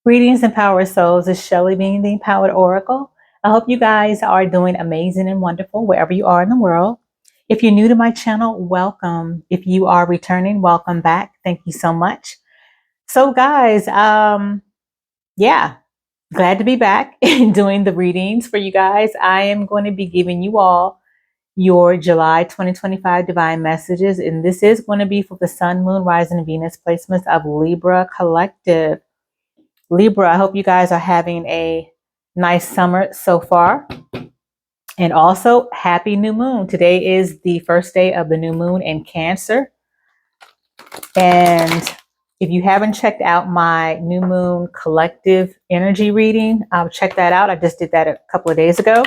Greetings, empowered souls. It's Shelly being the Empowered Oracle. I hope you guys are doing amazing and wonderful wherever you are in the world. If you're new to my channel, welcome. If you are returning, welcome back. Thank you so much. So, guys, yeah, glad to be back and doing the readings for you guys. I am going to be giving you all your July 2025 divine messages, and this is going to be for the Sun, Moon, Rising, and Venus placements of Libra Collective. Libra, I hope you guys are having a nice summer so far. And also, happy new moon. Today is the first day of the new moon in Cancer. And if you haven't checked out my new moon collective energy reading, check that out. I just did that a couple of days ago.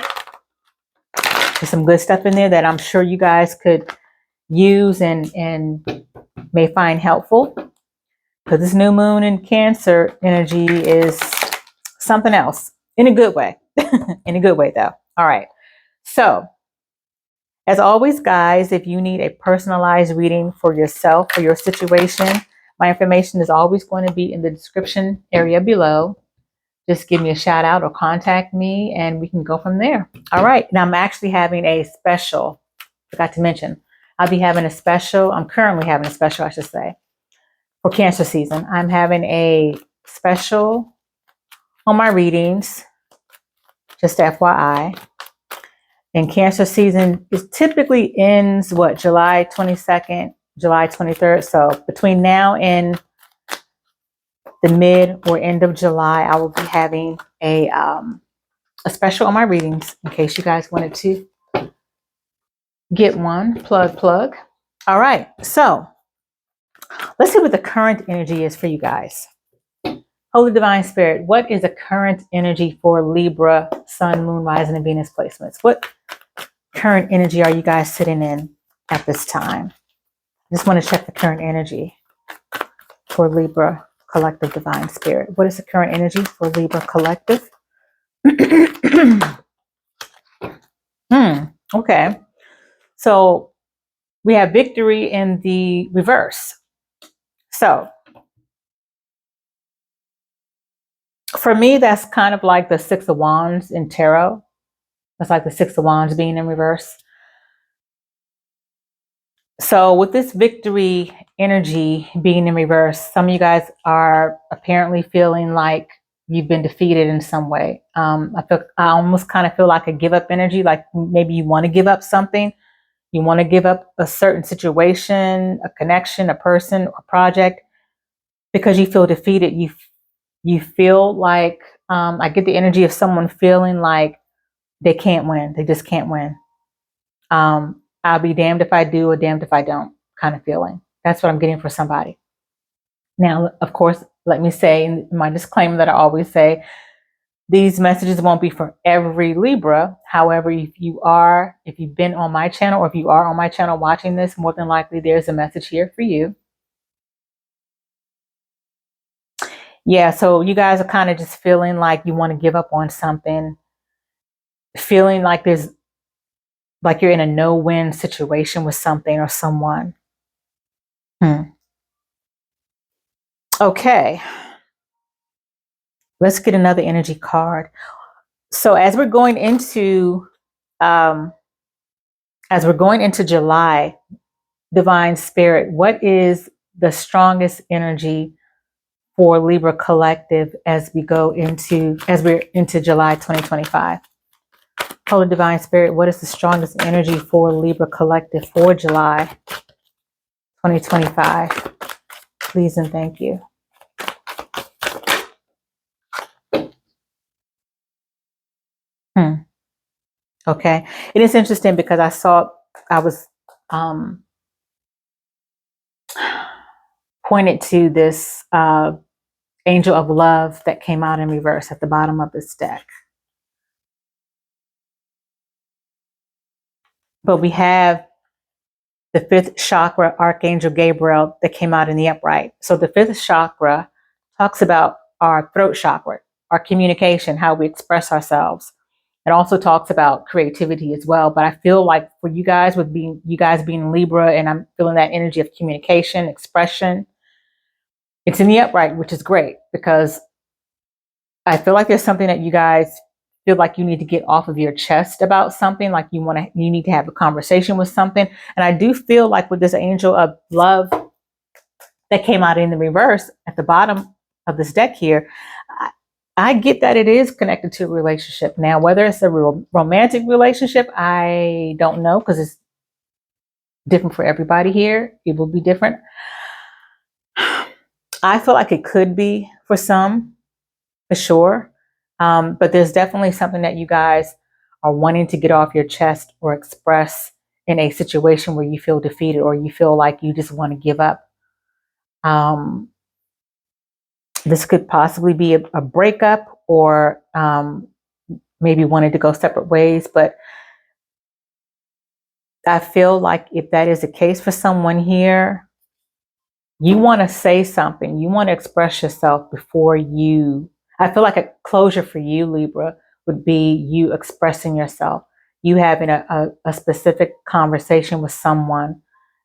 There's some good stuff in there that I'm sure you guys could use and may find helpful. Because this new moon in Cancer energy is something else in a good way. In a good way, though. All right. So, as always, guys, if you need a personalized reading for yourself or your situation, my information is always going to be in the description area below. Just give me a shout out or contact me and we can go from there. All right. Now, I'm actually having a special, forgot to mention, I'll be having a special, I'm currently having a special, I should say, for Cancer season. I'm having a special on my readings, just FYI. And Cancer season is typically ends, July 22nd, July 23rd. So between now and the mid or end of July, I will be having a special on my readings in case you guys wanted to get one. Plug. All right. So let's see what the current energy is for you guys. Holy Divine Spirit, what is the current energy for Libra, Sun, Moon, Rising, and Venus placements? What current energy are you guys sitting in at this time? I just want to check the current energy for Libra Collective Divine Spirit. What is the current energy for Libra Collective? Okay. So we have victory in the reverse. So for me, that's kind of like the Six of Wands in tarot. That's like the Six of Wands being in reverse. So with this victory energy being in reverse, some of you guys are apparently feeling like you've been defeated in some way. I almost kind of feel like a give up energy, like maybe you want to give up something. You want to give up a certain situation, a connection, a person, a project, because you feel defeated. You feel like, I get the energy of someone feeling like they can't win. They just can't win. I'll be damned if I do or damned if I don't kind of feeling. That's what I'm getting for somebody. Now, of course, let me say in my disclaimer that I always say, these messages won't be for every Libra. However, if you've been on my channel or if you are on my channel watching this, more than likely there's a message here for you. Yeah, so you guys are kind of just feeling like you want to give up on something, feeling like you're in a no-win situation with something or someone. Okay. Let's get another energy card. So as we're going into July, Divine Spirit, what is the strongest energy for Libra Collective as we're into July 2025? Holy Divine Spirit, what is the strongest energy for Libra Collective for July 2025? Please and thank you. Okay. It is interesting because I was pointed to this angel of love that came out in reverse at the bottom of this deck. But we have the fifth chakra, Archangel Gabriel, that came out in the upright. So the fifth chakra talks about our throat chakra, our communication, how we express ourselves. It also talks about creativity as well. But I feel like for you guys, you guys being Libra, and I'm feeling that energy of communication, expression, it's in the upright, which is great because I feel like there's something that you guys feel like you need to get off of your chest about something, like you need to have a conversation with something. And I do feel like with this angel of love that came out in the reverse at the bottom of this deck here, I get that it is connected to a relationship. Now, whether it's a romantic relationship, I don't know, because it's different for everybody here. It will be different. I feel like it could be for some, for sure. But there's definitely something that you guys are wanting to get off your chest or express in a situation where you feel defeated or you feel like you just want to give up. This could possibly be a breakup, or maybe wanted to go separate ways. But I feel like if that is the case for someone here, you want to say something. You want to express yourself before you. I feel like a closure for you, Libra, would be you expressing yourself. You having a specific conversation with someone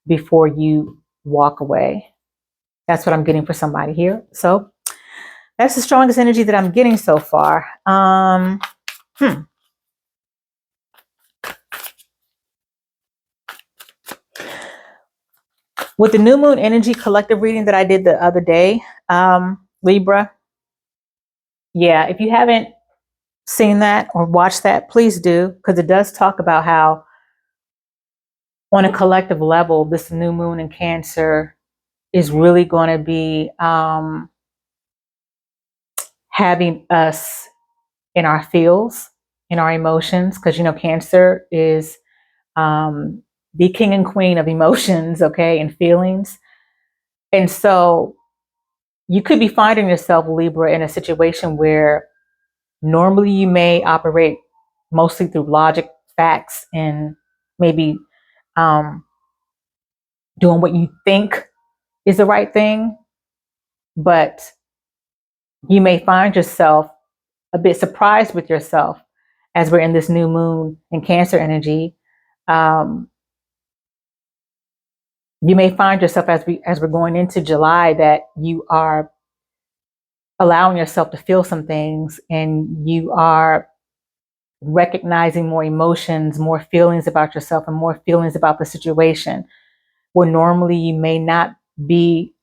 before you walk away. That's what I'm getting for somebody here. So that's the strongest energy that I'm getting so far. With the new moon energy collective reading that I did the other day, Libra, yeah, if you haven't seen that or watched that, please do, because it does talk about how on a collective level, this new moon in Cancer is really going to be having us in our feels, in our emotions, because, you know, Cancer is the king and queen of emotions, okay, and feelings. And so you could be finding yourself, Libra, in a situation where normally you may operate mostly through logic, facts, and maybe doing what you think is the right thing. But you may find yourself a bit surprised with yourself as we're in this new moon in Cancer energy. You may find yourself as we're going into July that you are allowing yourself to feel some things, and you are recognizing more emotions, more feelings about yourself, and more feelings about the situation, where normally you may not be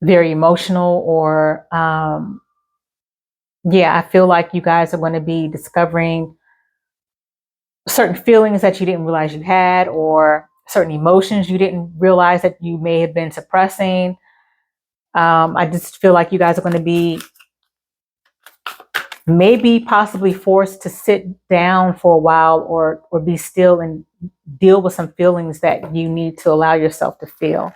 very emotional, or yeah, I feel like you guys are going to be discovering certain feelings that you didn't realize you had, or certain emotions you didn't realize that you may have been suppressing. I just feel like you guys are going to be maybe possibly forced to sit down for a while, or be still and deal with some feelings that you need to allow yourself to feel.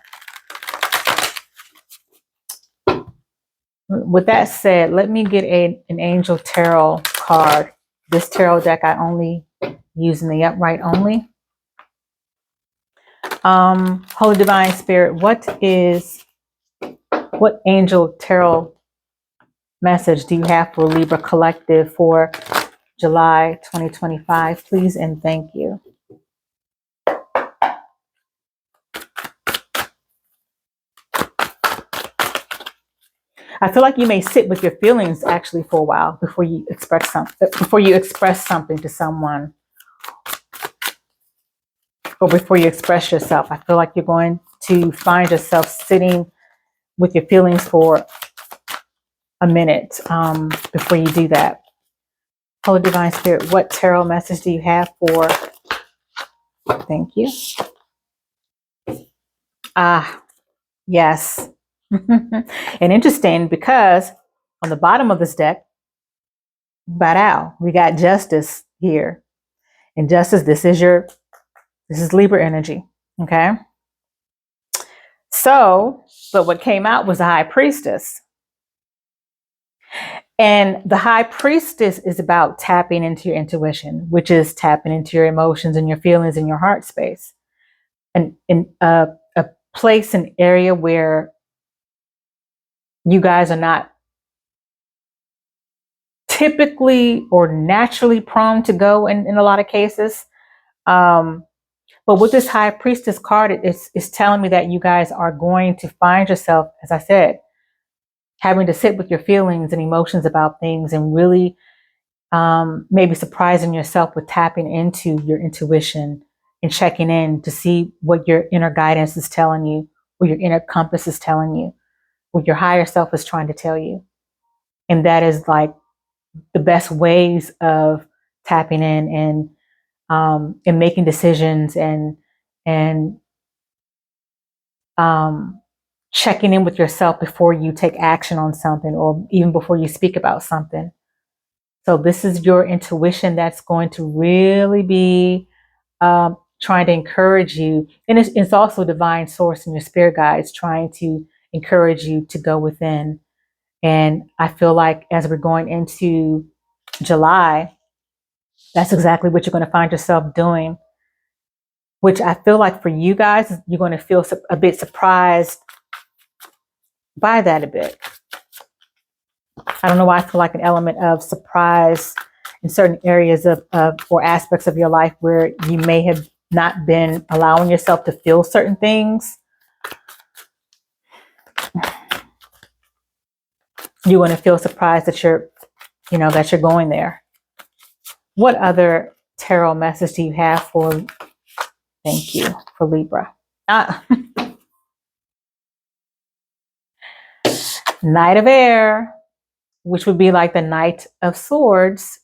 With that said, let me get an angel tarot card. This tarot deck I only use in the upright only. Holy Divine Spirit, what angel tarot message do you have for Libra Collective for July 2025? Please and thank you. I feel like you may sit with your feelings actually for a while before you express something to someone, or before you express yourself. I feel like you're going to find yourself sitting with your feelings for a minute before you do that. Holy Divine Spirit, what tarot message do you have for? Thank you. Yes. And interesting, because on the bottom of this deck, Badao, we got Justice here. And Justice, this is Libra energy. Okay. So, but what came out was the High Priestess. And the High Priestess is about tapping into your intuition, which is tapping into your emotions and your feelings in your heart space. And in a place, an area where you guys are not typically or naturally prone to go in a lot of cases. But with this High Priestess card, it's telling me that you guys are going to find yourself, as I said, having to sit with your feelings and emotions about things and really maybe surprising yourself with tapping into your intuition and checking in to see what your inner guidance is telling you, what your inner compass is telling you, what your higher self is trying to tell you. And that is like the best ways of tapping in and making decisions and checking in with yourself before you take action on something or even before you speak about something. So this is your intuition that's going to really be trying to encourage you. And it's also divine source and your spirit guides trying to encourage you to go within. And I feel like as we're going into July, that's exactly what you're going to find yourself doing, which I feel like for you guys, you're going to feel a bit surprised by that a bit. I don't know why I feel like an element of surprise in certain areas of or aspects of your life where you may have not been allowing yourself to feel certain things. You're going to feel surprised that you're going there. What other tarot message do you have for, thank you, for Libra? Knight of Air, which would be like the Knight of Swords.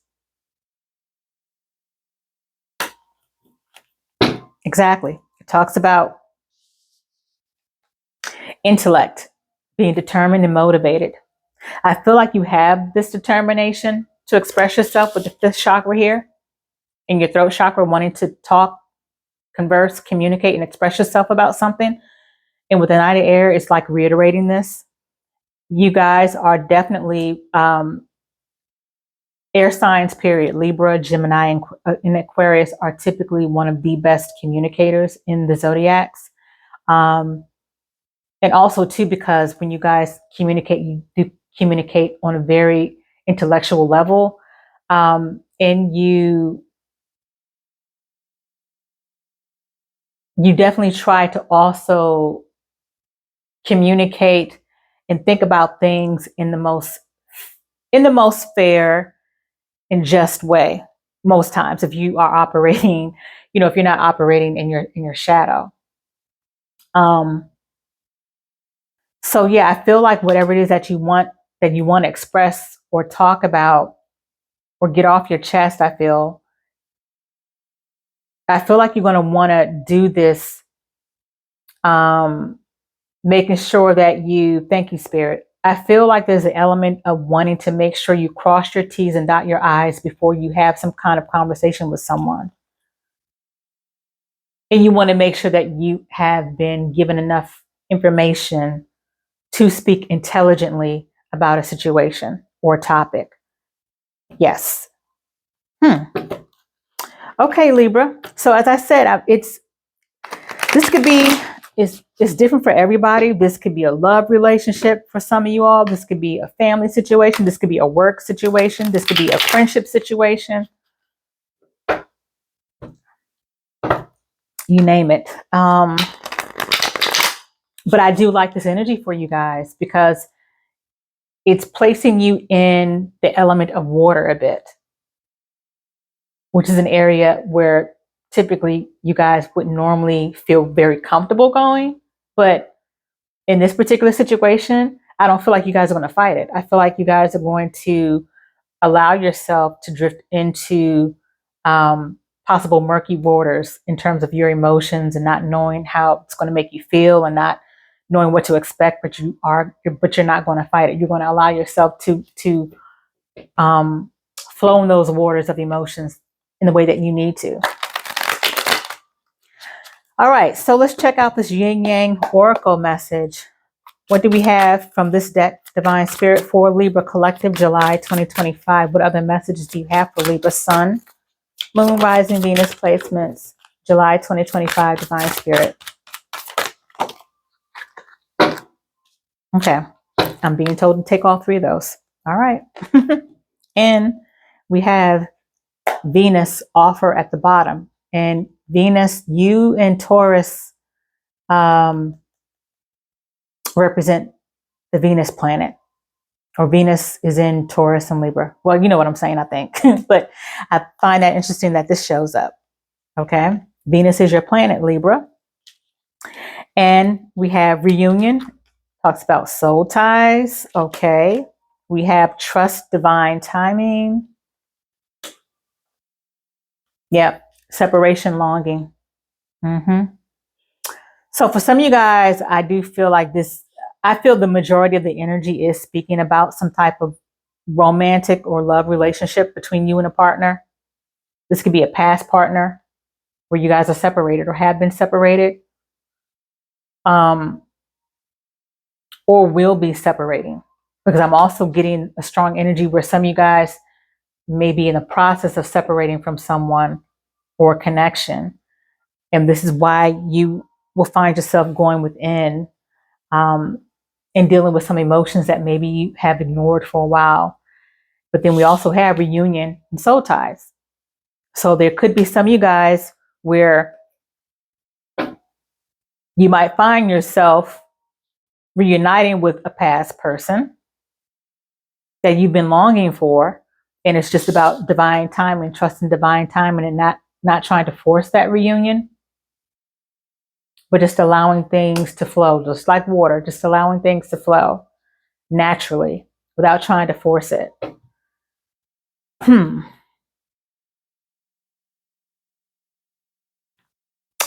Exactly. It talks about intellect, being determined and motivated. I feel like you have this determination to express yourself with the fifth chakra here in your throat chakra, wanting to talk, converse, communicate, and express yourself about something. And with the Knight of Air, it's like reiterating this. You guys are definitely air signs, period. Libra, Gemini, and Aquarius are typically one of the best communicators in the zodiacs. And also, too, because when you guys communicate, you do communicate on a very intellectual level. And you definitely try to also communicate and think about things in the most fair and just way. Most times, if you are operating, if you're not operating in your shadow. So yeah, I feel like whatever it is that you want to express or talk about or get off your chest, I feel like you're going to want to do this, making sure that thank you, Spirit. I feel like there's an element of wanting to make sure you cross your T's and dot your I's before you have some kind of conversation with someone. And you want to make sure that you have been given enough information to speak intelligently about a situation or a topic. Yes. Okay, Libra. So as I said, it's different for everybody. This could be a love relationship for some of you all. This could be a family situation. This could be a work situation. This could be a friendship situation. You name it. But I do like this energy for you guys because it's placing you in the element of water a bit, which is an area where typically you guys wouldn't normally feel very comfortable going. But in this particular situation, I don't feel like you guys are going to fight it. I feel like you guys are going to allow yourself to drift into possible murky waters in terms of your emotions and not knowing how it's going to make you feel and not knowing what to expect, but you're not going to fight it. You're going to allow yourself to flow in those waters of emotions in the way that you need to. All right, so let's check out this Yin Yang Oracle message. What do we have from this deck, Divine Spirit, for Libra Collective, July 2025? What other messages do you have for Libra Sun, Moon, Rising, Venus placements, July 2025, Divine Spirit? Okay, I'm being told to take all three of those. All right. And we have Venus offer at the bottom. And Venus, you and Taurus represent the Venus planet. or Venus is in Taurus and Libra. Well, you know what I'm saying, I think. But I find that interesting that this shows up. Okay. Venus is your planet, Libra. And we have reunion, talks about soul ties. Okay. We have trust, divine timing. Yep. Separation, longing. So for some of you guys, I do feel like this, I feel the majority of the energy is speaking about some type of romantic or love relationship between you and a partner. This could be a past partner where you guys are separated or have been separated, or will be separating. Because I'm also getting a strong energy where some of you guys may be in the process of separating from someone or connection. And this is why you will find yourself going within and dealing with some emotions that maybe you have ignored for a while. But then we also have reunion and soul ties. So there could be some of you guys where you might find yourself reuniting with a past person that you've been longing for. And it's just about divine timing, trusting divine timing, and not trying to force that reunion, but just allowing things to flow, just like water, just allowing things to flow naturally without trying to force it.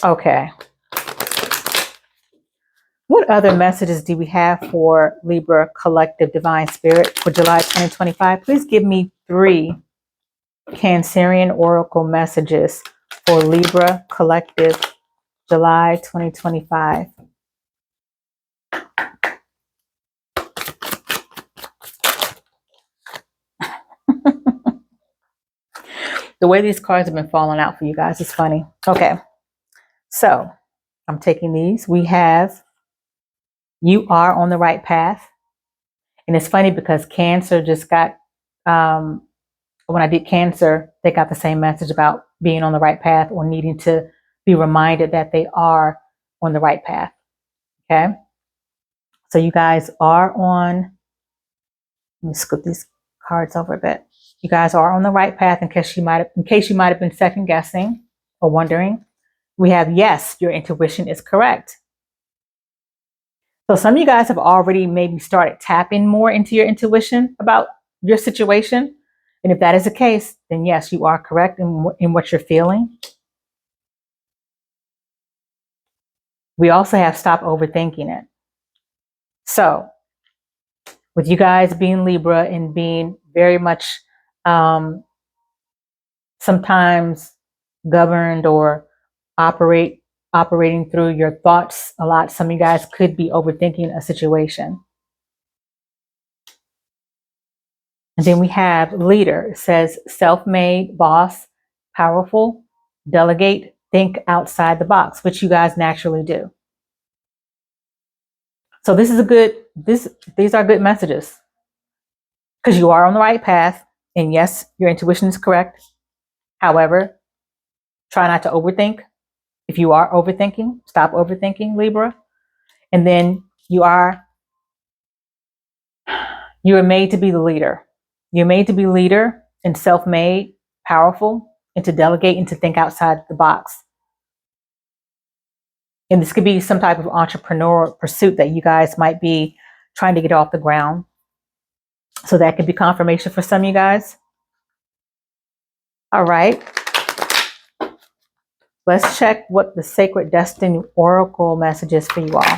Okay. What other messages do we have for Libra Collective Divine Spirit for July 2025? Please give me 3 Cancerian Oracle messages for Libra Collective July 2025. The way these cards have been falling out for you guys is funny. Okay, so I'm taking these. We have you are on the right path. And it's funny because Cancer just got, when I did Cancer, they got the same message about being on the right path or needing to be reminded that they are on the right path. Okay. So you guys are on, let me scoot these cards over a bit. You guys are on the right path in case you might have been second guessing or wondering. We have, yes, your intuition is correct. So some of you guys have already maybe started tapping more into your intuition about your situation. And if that is the case, then yes, you are correct in what you're feeling. We also have stop overthinking it. So with you guys being Libra and being very much sometimes governed or operating through your thoughts a lot, some of you guys could be overthinking a situation. And then we have leader. It says self-made, boss, powerful, delegate, think outside the box, which you guys naturally do. So this is these are good messages because you are on the right path. And yes, your intuition is correct. However, try not to overthink. If you are overthinking, stop overthinking, Libra. And then you are made to be the leader. You're made to be leader and self-made, powerful, and to delegate and to think outside the box. And this could be some type of entrepreneur pursuit that you guys might be trying to get off the ground. So that could be confirmation for some of you guys. All right. Let's check what the Sacred Destiny Oracle message is for you all.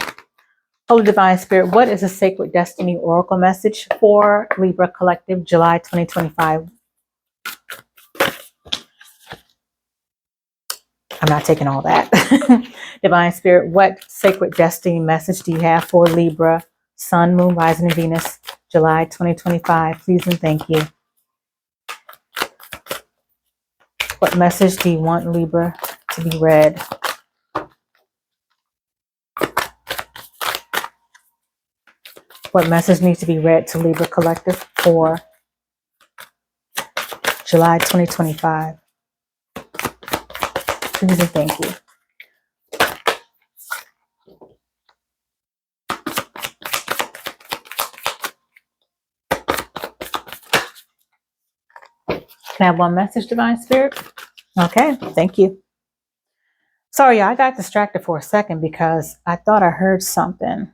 Holy Divine Spirit, what is a Sacred Destiny Oracle message for Libra Collective, July 2025? I'm not taking all that. Divine Spirit, what Sacred Destiny message do you have for Libra, Sun, Moon, Rising, and Venus, July 2025? Please and thank you. What message do you want Libra to be read? What message needs to be read to Libra Collective for July 2025? Please and thank you. Can I have one message, Divine Spirit? Okay, thank you. Sorry, I got distracted for a second because I thought I heard something.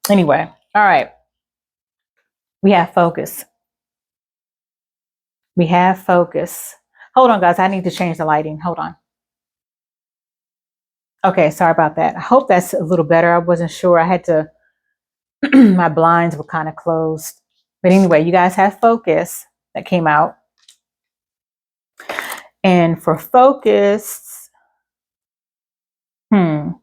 Anyway, all right. We have focus. We have focus. Hold on, guys. I need to change the lighting. Hold on. Okay, sorry about that. I hope that's a little better. I wasn't sure. I had to, my blinds were kind of closed. But anyway, you guys have focus that came out. And for focus, for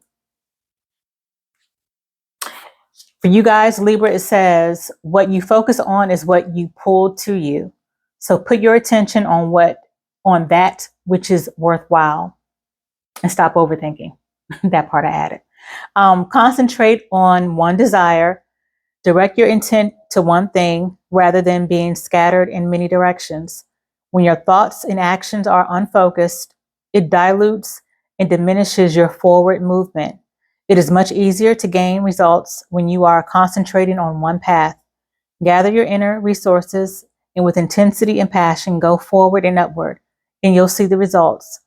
you guys, Libra, it says, what you focus on is what you pull to you. So put your attention on that which is worthwhile and stop overthinking. That part I added. Concentrate on one desire. Direct your intent to one thing rather than being scattered in many directions. When your thoughts and actions are unfocused, it dilutes and diminishes your forward movement. It is much easier to gain results when you are concentrating on one path. Gather your inner resources and with intensity and passion, go forward and upward, and you'll see the results.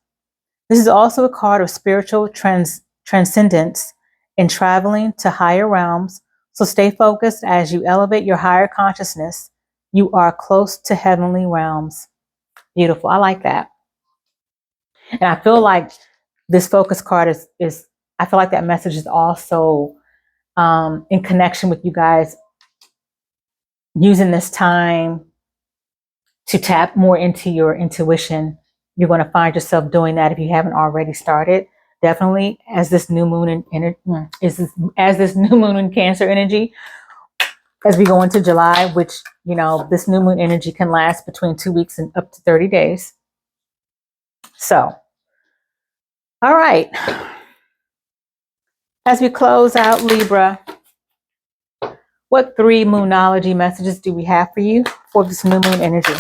This is also a card of spiritual transcendence and traveling to higher realms. So stay focused as you elevate your higher consciousness. You are close to heavenly realms. Beautiful. I like that. And I feel like this focus card is I feel like that message is also in connection with you guys using this time to tap more into your intuition. You're going to find yourself doing that if you haven't already started. Definitely, as this new moon as this new moon in Cancer energy, as we go into July, which, you know, this new moon energy can last between 2 weeks and up to 30 days. So, all right. As we close out Libra, what 3 moonology messages do we have for you for this new moon energy?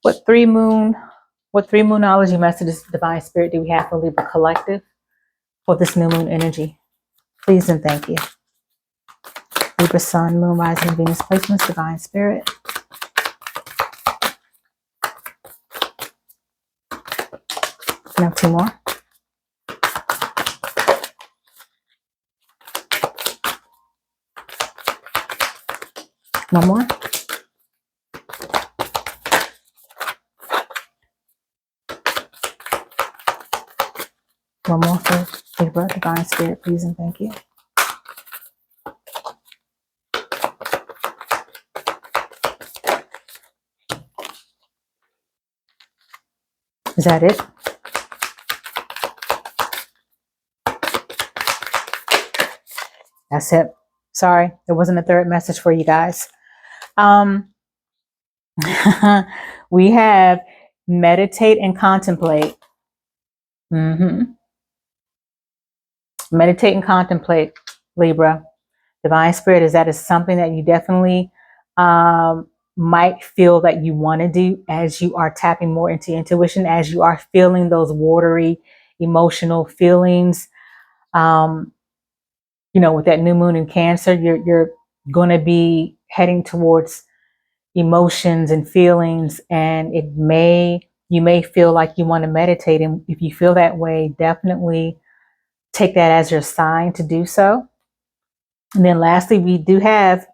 What three moonology messages, Divine Spirit, do we have for Libra Collective for this new moon energy? Please and thank you. Libra Sun, Moon, Rising, Venus placements, Divine Spirit. Can I have 2 more? No more? One more for Libra, Divine Spirit, please and thank you. Is that it? That's it. Sorry, there wasn't a third message for you guys. We have meditate and contemplate. Meditate and contemplate, Libra. Divine Spirit is something that you definitely might feel that you want to do as you are tapping more into intuition, as you are feeling those watery emotional feelings. You know, with that new moon in Cancer, you're going to be heading towards emotions and feelings, and you may feel like you want to meditate. And if you feel that way, definitely take that as your sign to do so. And then lastly, we do have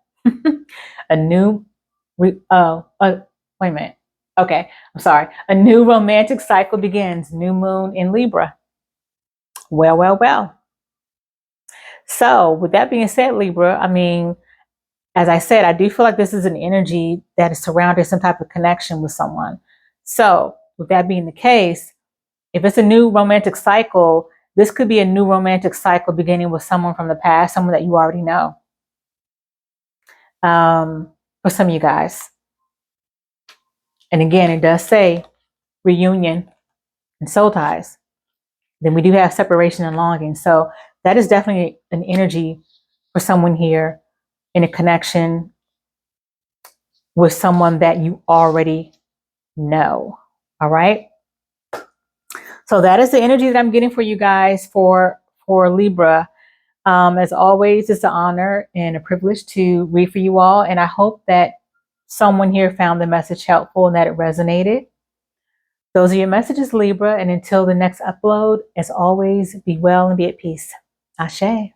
a new, wait a minute. Okay, I'm sorry. A new romantic cycle begins, new moon in Libra. Well, well, well. So with that being said, Libra, I mean, as I said, I do feel like this is an energy that is surrounding some type of connection with someone. So with that being the case, if it's a new romantic cycle, this could be a new romantic cycle beginning with someone from the past, someone that you already know. For some of you guys. And again, it does say reunion and soul ties. Then we do have separation and longing. So that is definitely an energy for someone here in a connection with someone that you already know. All right. So that is the energy that I'm getting for you guys for Libra. As always, it's an honor and a privilege to read for you all. And I hope that someone here found the message helpful and that it resonated. Those are your messages, Libra. And until the next upload, as always, be well and be at peace. Ashe.